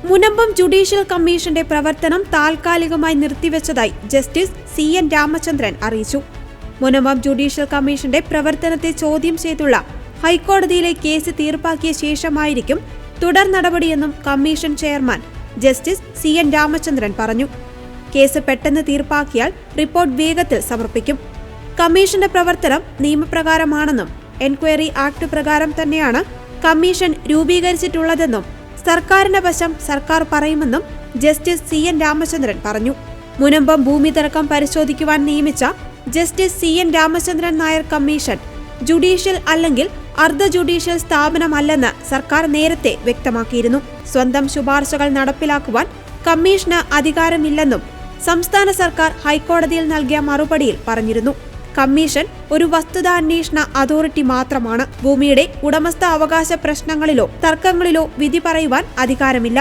Munambam judicial കമ്മീഷന്റെ പ്രവർത്തനം താൽക്കാലികമായി നിർത്തിവെച്ചതായി ജസ്റ്റിസ് CN രാമചന്ദ്രൻ അറിയിച്ചു. മുനമ്പം ജുഡീഷ്യൽ കമ്മീഷന്റെ പ്രവർത്തനത്തെ ചോദ്യം ചെയ്തുള്ള ഹൈക്കോടതിയിലെ കേസ് തീർപ്പാക്കിയ ശേഷമായിരിക്കും തുടർ നടപടിയെന്നും commission chairman justice CN Ramachandran പറഞ്ഞു. കേസ് പെട്ടെന്ന് തീർപ്പാക്കിയാൽ റിപ്പോർട്ട് വേഗത്തിൽ സമർപ്പിക്കും. കമ്മീഷന്റെ പ്രവർത്തനം നിയമപ്രകാരമാണെന്നും എൻക്വയറി ആക്ട് പ്രകാരം തന്നെയാണ് കമ്മീഷൻ രൂപീകരിച്ചിട്ടുള്ളതെന്നും സർക്കാരിന്റെ വശം സർക്കാർ പറയുമെന്നും ജസ്റ്റിസ് CN രാമചന്ദ്രൻ പറഞ്ഞു. മുനമ്പം ഭൂമി തർക്കം പരിശോധിക്കുവാൻ നിയമിച്ച justice CN Ramachandran Nair commission judicial അല്ലെങ്കിൽ അർദ്ധ ജുഡീഷ്യൽ സ്ഥാപനമല്ലെന്ന് സർക്കാർ നേരത്തെ വ്യക്തമാക്കിയിരുന്നു. സ്വന്തം ശുപാർശകൾ നടപ്പിലാക്കുവാൻ കമ്മീഷന് അധികാരമില്ലെന്നും സംസ്ഥാന സർക്കാർ ഹൈക്കോടതിയിൽ നൽകിയ മറുപടിയിൽ പറഞ്ഞിരുന്നു. കമ്മീഷൻ ഒരു വസ്തുതാന്വേഷണ അതോറിറ്റി മാത്രമാണ്. ഭൂമിയുടെ ഉടമസ്ഥാവകാശ പ്രശ്നങ്ങളിലോ തർക്കങ്ങളിലോ വിധി പറയുവാൻ അധികാരമില്ല.